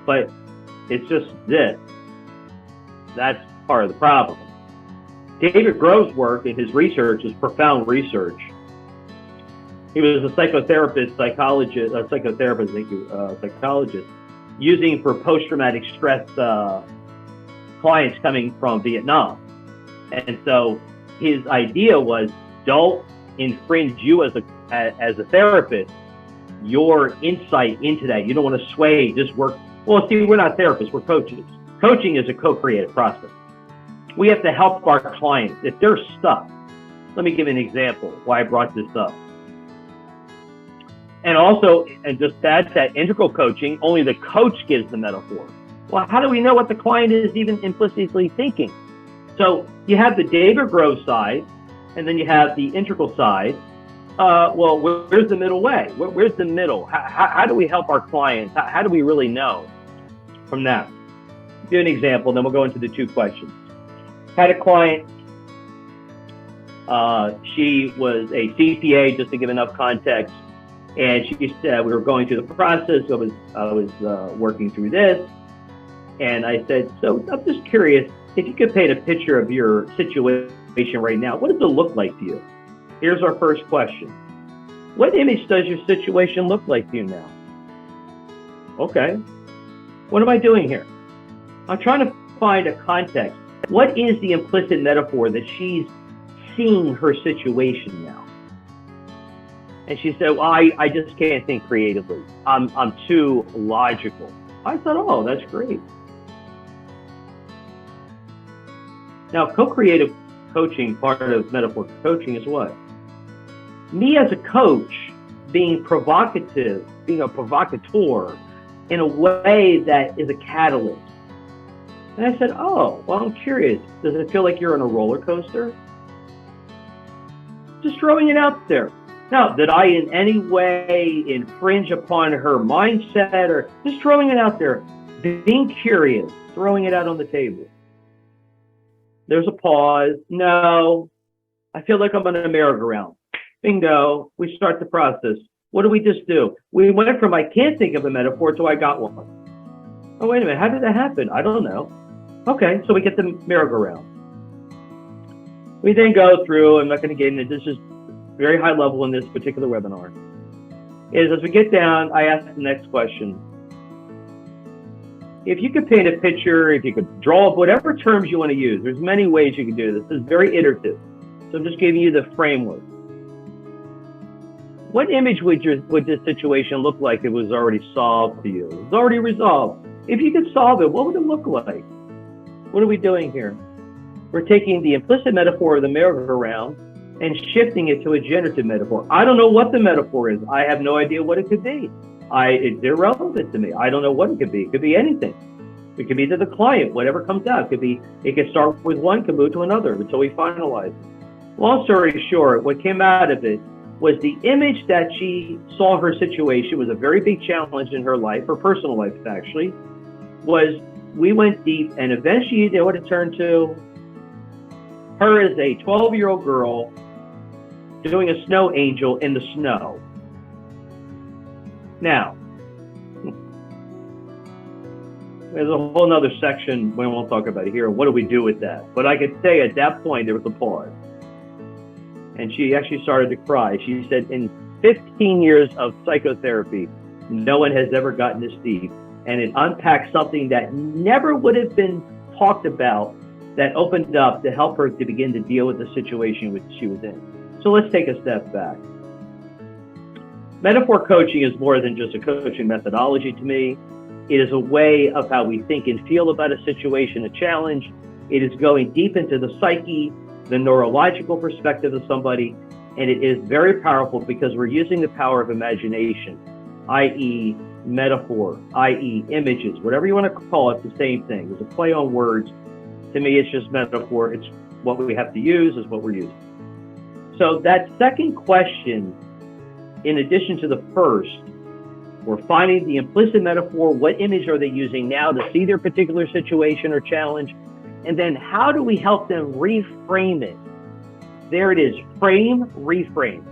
[SPEAKER 3] But it's just this. That's part of the problem. David Grove's work and his research is profound research. He was a psychotherapist, psychologist, using for post-traumatic stress clients coming from Vietnam. And so his idea was, don't infringe you as a therapist, your insight into that. You don't want to sway, just work. Well, see, we're not therapists, we're coaches. Coaching is a co-creative process. We have to help our clients. If they're stuck, let me give you an example why I brought this up. And also, and just that's that integral coaching, only the coach gives the metaphor. Well, how do we know what the client is even implicitly thinking? So you have the David Grove side, and then you have the integral side. Well, where's the middle way? Where's the middle? How do we help our clients? How do we really know from that? I'll give an example, then we'll go into the two questions. Had a client, she was a CPA, just to give enough context, and she said, we were going through the process, I was working through this, and I said, so I'm just curious, if you could paint a picture of your situation right now, what does it look like to you? Here's our first question. What image does your situation look like to you now? Okay. What am I doing here? I'm trying to find a context. What is the implicit metaphor that she's seeing her situation now? And she said, well, I just can't think creatively. I'm too logical. I thought, oh, that's great. Now, co-creative coaching, part of metaphor coaching is what? Me as a coach being provocative, being a provocateur in a way that is a catalyst. And I said, oh, well, I'm curious. Does it feel like you're on a roller coaster? Just throwing it out there. Now, did I in any way infringe upon her mindset, or just throwing it out there? Being curious, throwing it out on the table. There's a pause. No, I feel like I'm on a merry-go-round. Bingo. We start the process. What do we just do? We went from I can't think of a metaphor to I got one. Oh, wait a minute. How did that happen? I don't know. Okay, so we get the merry-go-round. we then go through, I'm not going to get into this, is very high level in this particular webinar, is as we get down, I ask the next question. If you could paint a picture, if you could draw up whatever terms you want to use, there's many ways you can do this. This is very iterative. So I'm just giving you the framework. What image would this situation look like if it was already solved for you? It was already resolved. If you could solve it, what would it look like? What are we doing here? We're taking the implicit metaphor of the merry-go-round and shifting it to a generative metaphor. I don't know what the metaphor is. I have no idea what it could be. It's irrelevant to me. I don't know what it could be. It could be anything. It could be to the client, whatever comes out. It could start with one, could move to another until we finalize it. Long story short, what came out of it was the image that she saw her situation was a very big challenge in her life, her personal life actually, was we went deep, and eventually you know what it turned to? Her as a 12-year-old girl doing a snow angel in the snow. Now, there's a whole nother section we won't talk about here. What do we do with that? But I could say at that point, there was a pause. And she actually started to cry. She said, in 15 years of psychotherapy, no one has ever gotten this deep. And it unpacked something that never would have been talked about, that opened up to help her to begin to deal with the situation which she was in. So let's take a step back. Metaphor coaching is more than just a coaching methodology to me. It is a way of how we think and feel about a situation, a challenge. It is going deep into the psyche, the neurological perspective of somebody, and it is very powerful because we're using the power of imagination, i.e. metaphor, i.e. images, whatever you want to call it, the same thing. There's a play on words. To me, it's just metaphor. It's what we have to use is what we're using. So that second question, in addition to the first, we're finding the implicit metaphor. What image are they using now to see their particular situation or challenge? And then how do we help them reframe it? There it is, frame, reframe.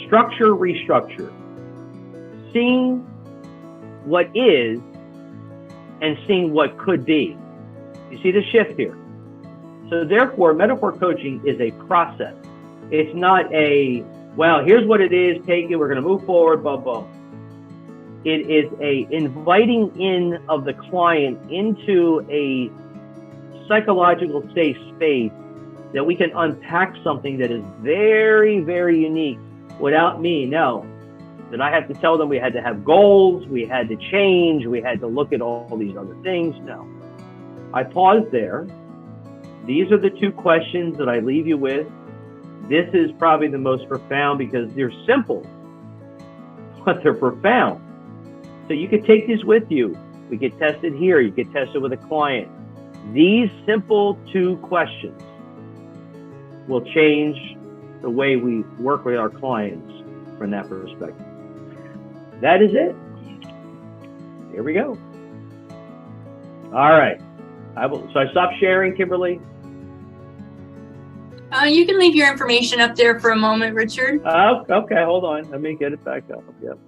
[SPEAKER 3] Structure, restructure. Seeing what is and seeing what could be. You see the shift here? So therefore, metaphor coaching is a process. It's not a, well, here's what it is, take it, we're going to move forward, blah, blah. It is a inviting in of the client into a psychological safe space that we can unpack something that is very, very unique without me. No, that I have to tell them we had to have goals, we had to change, we had to look at all these other things. No. I paused there. These are the two questions that I leave you with. This is probably the most profound because they're simple, but they're profound. So you could take this with you. We could test it here. You could test it with a client. These simple two questions will change the way we work with our clients from that perspective. That is it. Here we go. All right. So I stopped sharing, Kimberly.
[SPEAKER 1] You can leave your information up there for a moment, Richard.
[SPEAKER 3] Okay, hold on. Let me get it back up. Yep.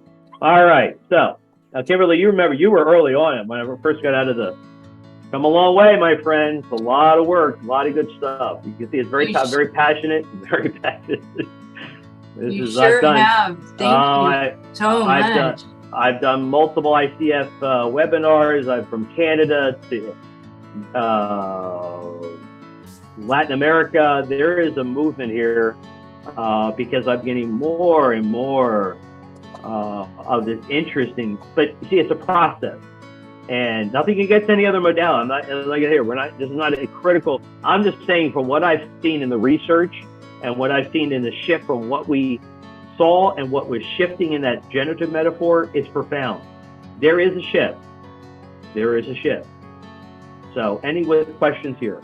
[SPEAKER 3] All right. So now, Kimberly, you remember you were early on it when I first got out of the. Come a long way, my friend. It's a lot of work, a lot of good stuff. You can see it's very passionate, very passionate.
[SPEAKER 1] You sure have. Thank you so much.
[SPEAKER 3] I've done multiple ICF webinars. I'm from Canada to Latin America. There is a movement here because I'm getting more and more of this interesting. But you see, it's a process, and nothing against any other modality. I'm not like here. This is not a critical. I'm just saying from what I've seen in the research and what I've seen in the shift from what we saw and what was shifting in that generative metaphor, it's profound. There is a shift. There is a shift. So, any questions here?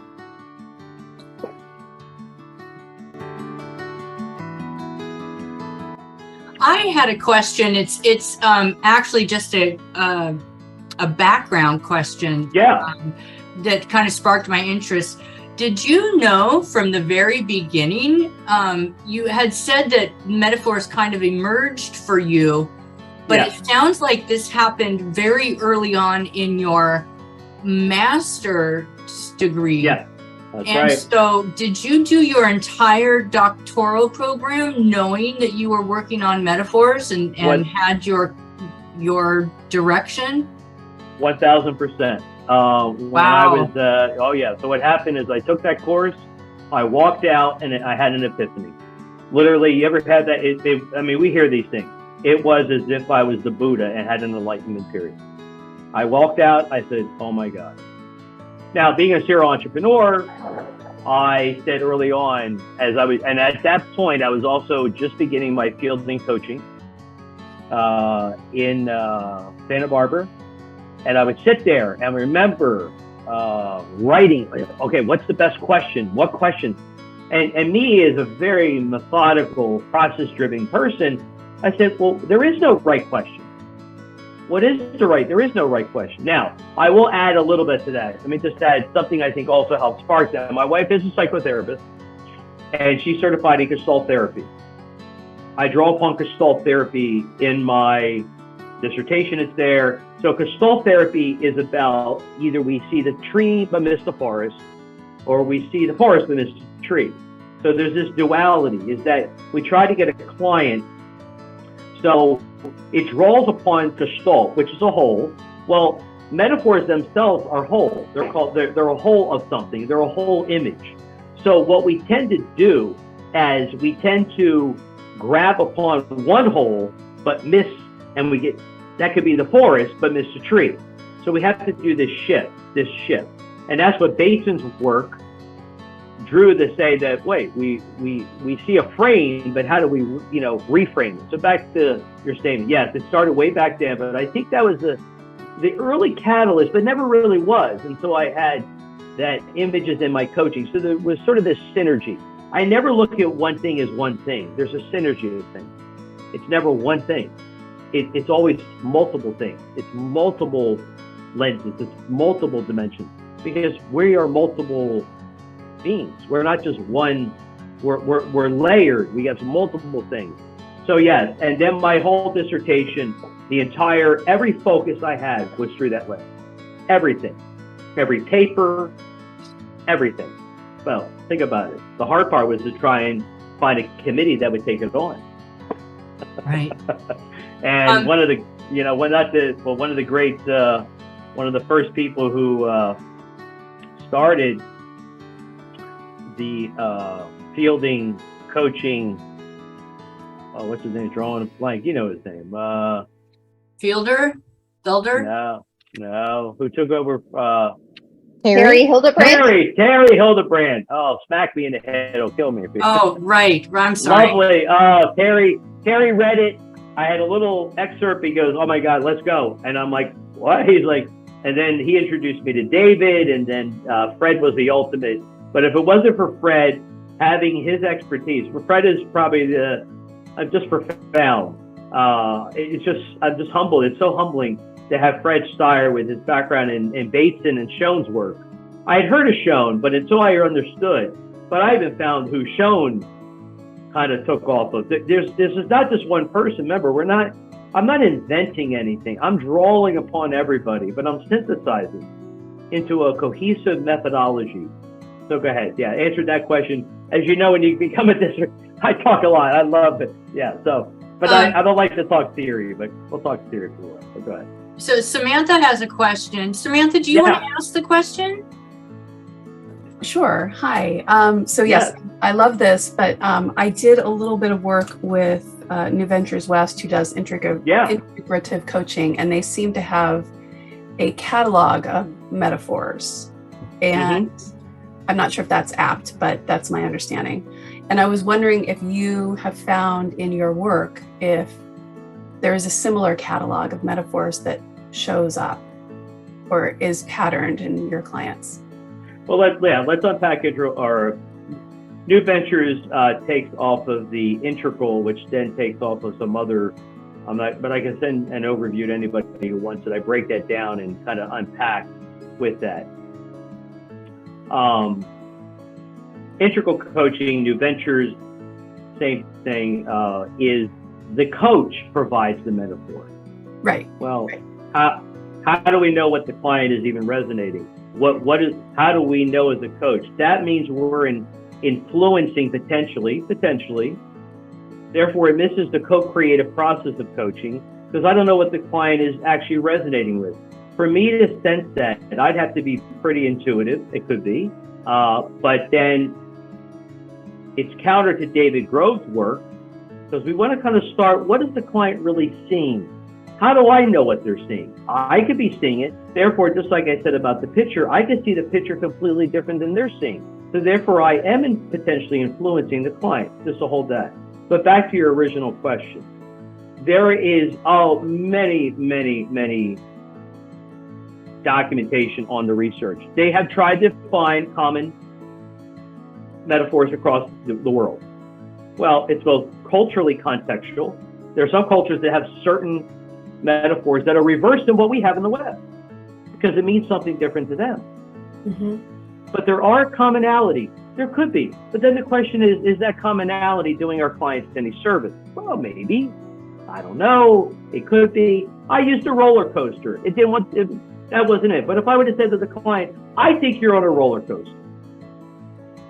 [SPEAKER 1] I had a question. It's actually just a background question.
[SPEAKER 3] Yeah.
[SPEAKER 1] That kind of sparked my interest. Did you know from the very beginning, you had said that metaphors kind of emerged for you, but
[SPEAKER 3] Yeah.
[SPEAKER 1] it sounds like this happened very early on in your master's degree.
[SPEAKER 3] Yeah. That's
[SPEAKER 1] And
[SPEAKER 3] right.
[SPEAKER 1] so did you do your entire doctoral program knowing that you were working on metaphors and had your direction?
[SPEAKER 3] 1000%. When I was, oh yeah. So what happened is I took that course, I walked out, and I had an epiphany. Literally, you ever had that? I mean, we hear these things. It was as if I was the Buddha and had an enlightenment period. I walked out, I said, oh my God. Now, being a serial entrepreneur, I said early on, and at that point, I was also just beginning my fielding coaching in Santa Barbara. And I would sit there and remember writing, okay, what's the best question? What questions? And me as a very methodical, process-driven person, I said, well, there is no right question. What is there is no right question. Now, I will add a little bit to that. Let me just add something I think also helps spark that. My wife is a psychotherapist, and she's certified in Gestalt therapy. I draw upon Gestalt therapy in my dissertation. It's there. So Gestalt therapy is about either we see the tree but miss the forest, or we see the forest but miss the tree. So there's this duality, is that we try to get a client. So it draws upon Gestalt, which is a whole. Well, metaphors themselves are whole. They're a whole of something. They're a whole image. So what we tend to do is we tend to grab upon one whole, but miss, and we get, that could be the forest, but miss the tree. So we have to do this shift. And that's what Bateson's work drew to say that, wait, we see a frame, but how do we, reframe it? So back to your statement, yes, it started way back then, but I think that was the early catalyst, but never really was. And so I had that images in my coaching. So there was sort of this synergy. I never look at one thing as one thing. There's a synergy of things. It's never one thing. It's always multiple things. It's multiple lenses. It's multiple dimensions, because we are multiple beings. We're not just one. We're layered. We have multiple things. So yes, and then my whole dissertation, every focus I had was through that lens. Everything, every paper, everything. Well, think about it. The hard part was to try and find a committee that would take it on.
[SPEAKER 1] Right.
[SPEAKER 3] And one of the first people who started the fielding coaching, what's his name? Drawing a blank. You know his name.
[SPEAKER 1] Felder?
[SPEAKER 3] No. Who took over?
[SPEAKER 5] Terry Hildebrand.
[SPEAKER 3] Terry Hildebrand. Oh, smack me in the head. It'll kill me.
[SPEAKER 1] Oh, right. I'm sorry.
[SPEAKER 3] Lovely. Terry read it. I had a little excerpt. He goes, oh my God, let's go. And I'm like, what? He's like, and then he introduced me to David, and then Fred was the ultimate. But if it wasn't for Fred having his expertise, Fred is probably just profound. I'm just humbled. It's so humbling to have Fred Steyer with his background in Bateson and Schoen's work. I had heard of Schoen, but until I understood, but I even found who Schoen kind of took off of. This is not just one person. Remember, I'm not inventing anything. I'm drawing upon everybody, but I'm synthesizing into a cohesive methodology. So go ahead. Yeah, answer that question. As you know, when you become a district, I talk a lot. I love it. Yeah, so, but I don't like to talk theory, but we'll talk theory if you want. So go ahead.
[SPEAKER 1] So Samantha has a question. Samantha, do you want to ask the question?
[SPEAKER 4] Sure. Hi. So yes, I love this, but I did a little bit of work with New Ventures West, who does integrative coaching, and they seem to have a catalog of metaphors. And I'm not sure if that's apt, but that's my understanding. And I was wondering if you have found in your work if there is a similar catalog of metaphors that shows up or is patterned in your clients.
[SPEAKER 3] Well, let's unpack our New Ventures takes off of the integral, which then takes off of some other. But I can send an overview to anybody who wants it. I break that down and kind of unpack with that. Integral coaching, New Ventures, same thing. Is the coach provides the metaphor.
[SPEAKER 4] Right.
[SPEAKER 3] Well, how do we know what the client is even resonating? How do we know as a coach? That means we're influencing potentially. Therefore, it misses the co-creative process of coaching because I don't know what the client is actually resonating with. For me to sense that, I'd have to be pretty intuitive. It could be, but then it's counter to David Grove's work because we want to kind of start. What is the client really seeing? How do I know what they're seeing? I could be seeing it. Therefore, just like I said about the picture, I could see the picture completely different than they're seeing. So therefore, I am potentially influencing the client. Just to hold that. But back to your original question. There is many documentation on the research. They have tried to find common metaphors across the world. Well, it's both culturally contextual. There are some cultures that have certain metaphors that are reversed than what we have in the West because it means something different to them.
[SPEAKER 4] Mm-hmm.
[SPEAKER 3] But there are commonalities. There could be. But then the question is that commonality doing our clients any service? Well, maybe. I don't know. It could be. I used a roller coaster. That wasn't it. But if I would have said to the client, I think you're on a roller coaster.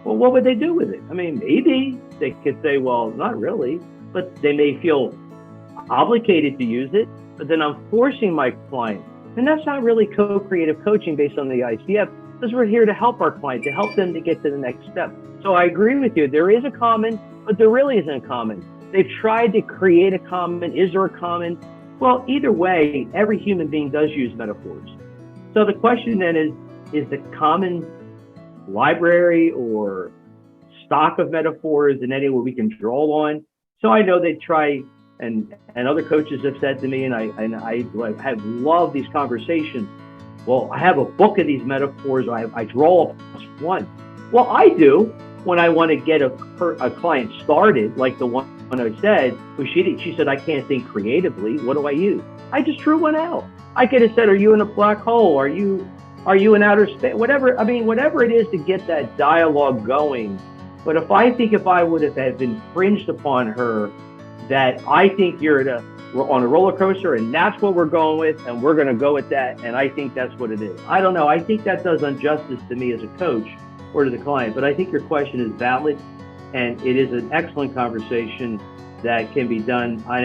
[SPEAKER 3] Well, what would they do with it? I mean, maybe they could say, well, not really. But they may feel obligated to use it. But then I'm forcing my client. And that's not really co-creative coaching based on the ICF. Because we're here to help our client, to help them to get to the next step. So I agree with you. There is a common, but there really isn't a common. They've tried to create a common. Is there a common? Well, either way, every human being does use metaphors. So the question then is the common library or stock of metaphors in any way we can draw on? So I know they try, and other coaches have said to me, and I have loved these conversations. Well, I have a book of these metaphors. I draw up one. Well, I do when I want to get a client started, like the one I said. She said, I can't think creatively. What do I use? I just drew one out. I could have said, are you in a black hole? Are you in outer space? Whatever. I mean, whatever it is to get that dialogue going. But if I would have infringed upon her that I think we're on a roller coaster and that's what we're going with and we're going to go with that and I think that's what it is. I don't know. I think that does injustice to me as a coach or to the client, but I think your question is valid and it is an excellent conversation that can be done. And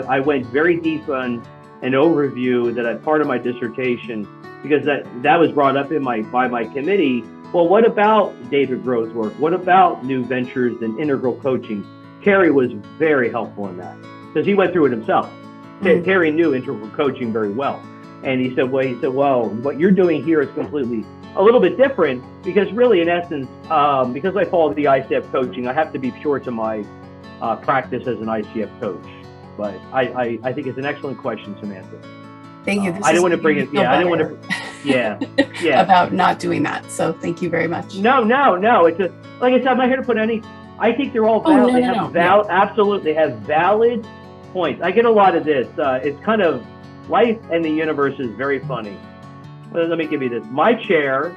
[SPEAKER 3] I went very deep on an overview that part of my dissertation because that was brought up by my committee. Well, what about David Grove's work? What about new ventures and integral coaching? Kerry was very helpful in that because he went through it himself. Mm-hmm. Terry knew integral coaching very well. And he said, well, what you're doing here is completely a little bit different because really, in essence, because I follow the ICF coaching, I have to be pure to my practice as an ICF coach. But I think it's an excellent question, Samantha.
[SPEAKER 4] Thank you.
[SPEAKER 3] I didn't want to bring it. Yeah, I didn't want to. Yeah.
[SPEAKER 4] About not doing that. So thank you very much.
[SPEAKER 3] No. It's just, like I said, I'm not here to put any. I think they're all valid. Absolutely have valid points. I get a lot of this. It's kind of life and the universe is very funny. Let me give you this. My chair,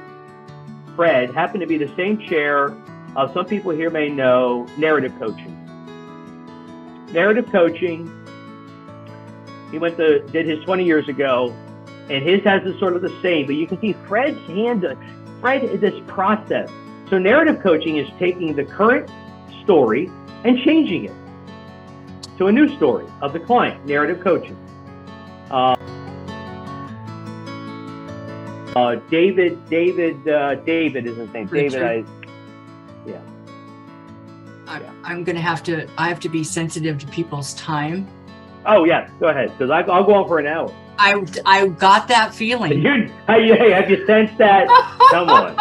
[SPEAKER 3] Fred, happened to be the same chair of some people here may know narrative coaching. Narrative coaching. He did his 20 years ago, and his has sort of the same. But you can see Fred is this process. So narrative coaching is taking the current story and changing it to a new story of the client. Narrative coaching. David is his name.
[SPEAKER 1] Richard. I have to be sensitive to people's time.
[SPEAKER 3] Oh yeah, go ahead, because I'll go on for an hour.
[SPEAKER 1] I got that feeling.
[SPEAKER 3] Have you sensed that? Come on.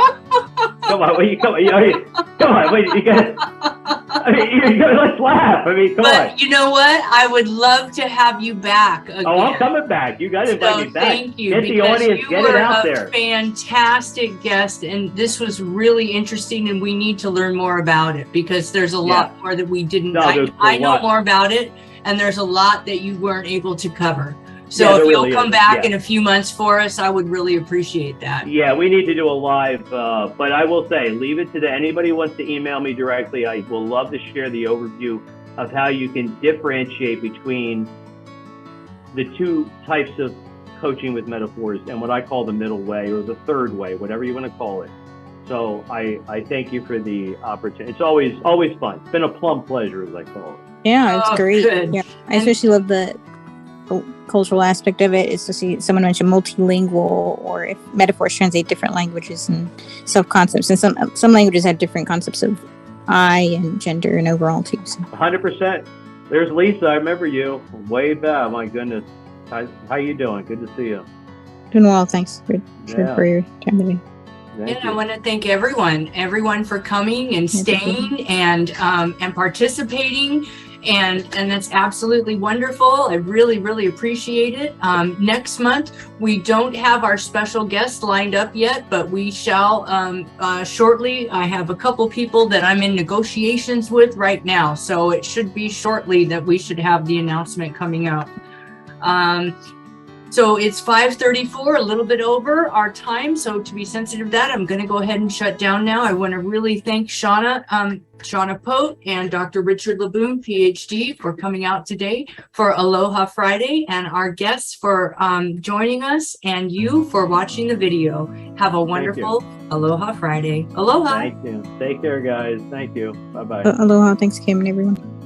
[SPEAKER 3] Come on, wait, you gotta, let's laugh. I mean, come on.
[SPEAKER 1] You know what? I would love to have you back again.
[SPEAKER 3] Oh, I'm coming back. You got to invite me back.
[SPEAKER 1] Thank you.
[SPEAKER 3] Get the audience, get it out there.
[SPEAKER 1] You were a fantastic guest, and this was really interesting, and we need to learn more about it because there's a lot more that we didn't. I know more about it, and there's a lot that you weren't able to cover. So if you'll come back in a few months for us, I would really appreciate that.
[SPEAKER 3] Yeah, we need to do a live, but I will say, leave it to anybody who wants to email me directly. I will love to share the overview of how you can differentiate between the two types of coaching with metaphors and what I call the middle way or the third way, whatever you want to call it. So I thank you for the opportunity. It's always fun. It's been a plum pleasure, as I call it.
[SPEAKER 6] Yeah, it's great.
[SPEAKER 1] Good.
[SPEAKER 6] Yeah, I especially love the cultural aspect of it. Is to see someone mention multilingual, or if metaphors translate different languages and self-concepts. And some languages have different concepts of I and gender and overall too. So.
[SPEAKER 3] 100%. There's Lisa. I remember you way back. My goodness. How you doing? Good to see you.
[SPEAKER 6] Doing well. Thanks for your time today.
[SPEAKER 1] And I want to thank everyone for coming and staying and participating. And that's absolutely wonderful. I really, really appreciate it. Next month, we don't have our special guest lined up yet, but we shall shortly. I have a couple people that I'm in negotiations with right now. So it should be shortly that we should have the announcement coming out. So it's 5:34, a little bit over our time. So to be sensitive to that, I'm going to go ahead and shut down now. I want to really thank Shana Pote and Dr. Richard LeBoon, PhD, for coming out today for Aloha Friday, and our guests for joining us, and you for watching the video. Have a wonderful Aloha Friday. Aloha.
[SPEAKER 3] Thank you. Take care, guys. Thank you. Bye-bye.
[SPEAKER 6] Aloha. Thanks, Kim and everyone.